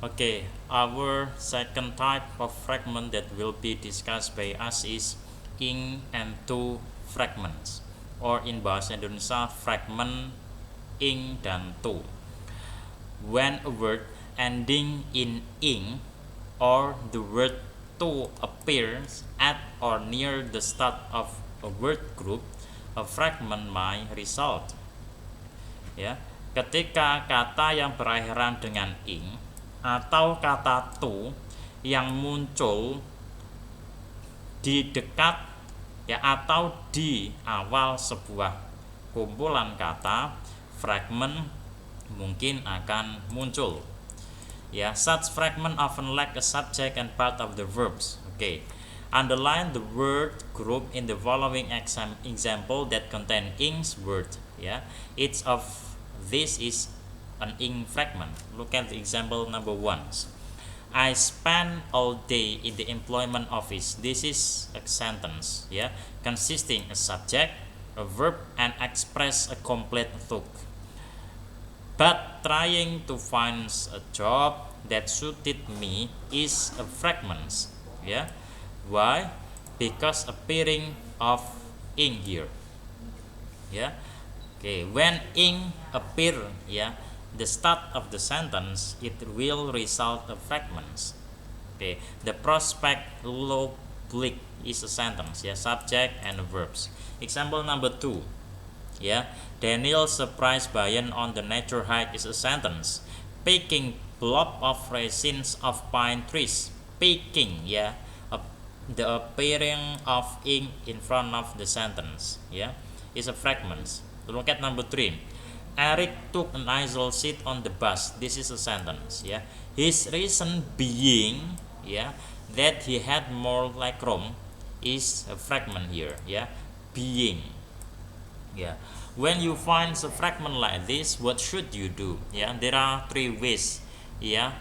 Okay, our second type of fragment that will be discussed by us is ing and two fragments, or in bahasa Indonesia fragment ing dan tu. When a word ending in ing or the word to appears at or near the start of a word group, a fragment might result. Ya, ketika kata yang berakhiran dengan ing atau kata to yang muncul di dekat ya atau di awal sebuah kumpulan kata, fragment mungkin akan muncul. Ya, such fragment often lack a subject and part of the verbs. Okay. Underline the word group in the following example that contain ing's word. Yeah. Each of this is an ing fragment. Look at the example number 1. I spend all day in the employment office. This is a sentence, yeah, consisting a subject, a verb, and express a complete thought. But trying to find a job that suited me is a fragment, yeah. Why? Because appearing of ing here, yeah. Okay, when ing appear, yeah, the start of the sentence, it will result of fragments. Okay, the prospect look bleak is a sentence, yeah, subject and verbs. Example number 2, yeah, Daniel surprised Bayan on the nature hike is a sentence. Picking blob of resins of pine trees, picking, yeah, the appearing of ing in front of the sentence, yeah, is a fragment. Look at number 3. Eric took an isolated seat on the bus. This is a sentence, yeah. His reason being, yeah, that he had more legroom is a fragment here, yeah. Being, yeah. When you find a fragment like this, what should you do? Yeah, there are 3 ways, yeah,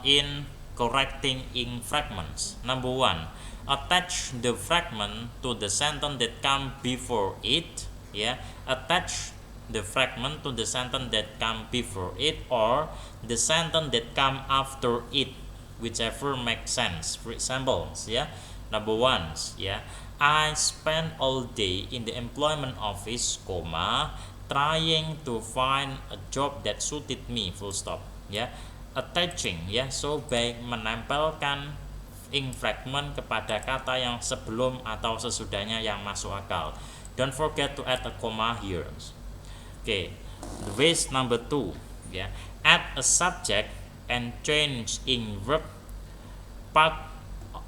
in correcting ing fragments. Number 1, attach the fragment to the sentence that comes before it. Yeah, attach the fragment to the sentence that come before it or the sentence that come after it, whichever makes sense. For example, yeah, number 1, yeah, I spent all day in the employment office, comma, trying to find a job that suited me, full stop. Ya, attaching, ya, so baik menempelkan ing fragment kepada kata yang sebelum atau sesudahnya yang masuk akal. Don't forget to add a comma here. Okay, the ways number 2, ya, add a subject and change ing verb part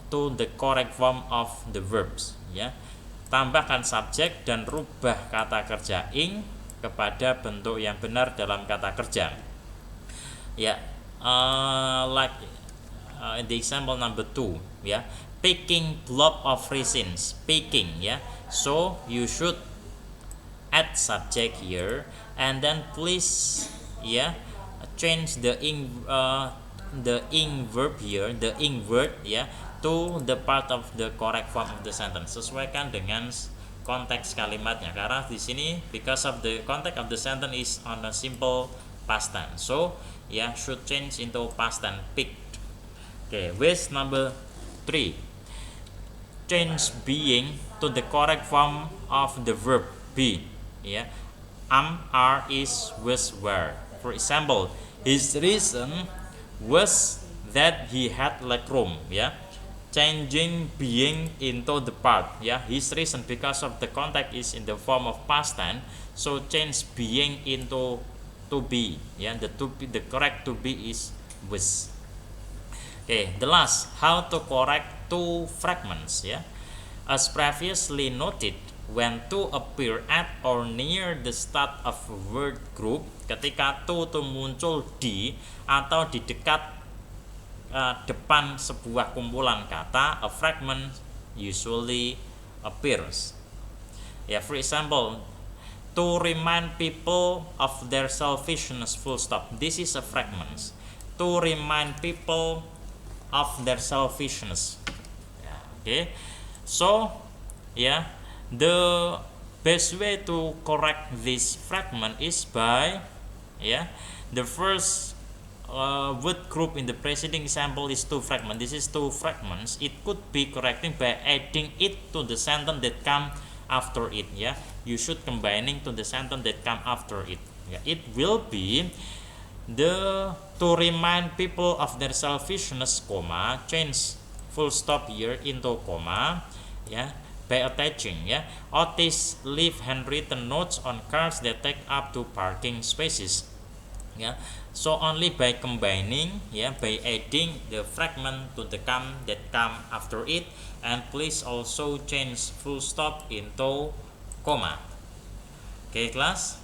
to the correct form of the verbs, ya. Tambahkan subjek dan rubah kata kerja ing kepada bentuk yang benar dalam kata kerja. Ya, like in the example number 2, ya, picking blob of resins, picking, ya. So you should add subject here and then please, ya, change the ing verb here, the ing word, ya, to the part of the correct form of the sentence. Sesuaikan dengan konteks kalimatnya karena di sini because of the context of the sentence is on a simple past tense. So, yeah, should change into past tense, picked. Okay, ways number 3. Change being to the correct form of the verb be. Yeah, are, is, was, were. For example, his reason was that he had legroom. Yeah, changing being into the part. Yeah, his reason because of the context is in the form of past tense. So change being into to be. Yeah, the to be, the correct to be is was. Okay, the last, how to correct two fragments, ya. As previously noted, when to appear at or near the start of a word group, ketika to muncul di atau di dekat depan sebuah kumpulan kata, a fragment usually appears. Ya, for example, to remind people of their selfishness, full stop. This is a fragment. To remind people of their selfishness. Okay, so yeah, the best way to correct this fragment is by, yeah, the first word group in the preceding example is 2 fragments. This is 2 fragments. It could be correcting by adding it to the sentence that come after it. Yeah, you should combining to the sentence that come after it. Yeah, it will be to remind people of their selfishness, comma, change full stop here into comma. Yeah, by attaching. Yeah, Otis leave handwritten notes on cars that take up to parking spaces. Yeah, so only by combining, yeah, by adding the fragment to the that come after it, and please also change full stop into comma. Okay, class,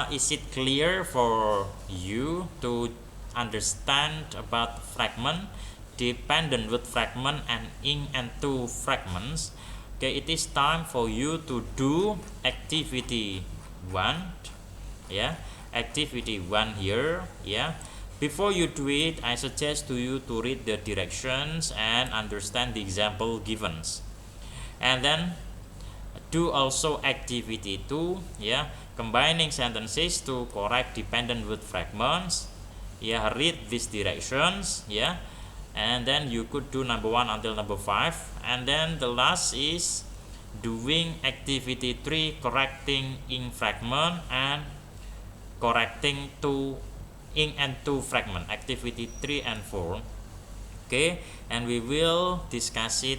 is it clear for you to understand about fragment, dependent with fragment, and in and to fragments? Okay, it is time for you to do activity 1. Yeah, activity 1 here. Yeah, before you do it, I suggest to you to read the directions and understand the example givens, and then do also activity 2. Yeah, combining sentences to correct dependent with fragments. Yeah, read these directions. Yeah, and then you could do number 1 until number 5, and then the last is doing activity 3, correcting in fragment and correcting to in and to fragment, activity 3 and 4. Okay, and we will discuss it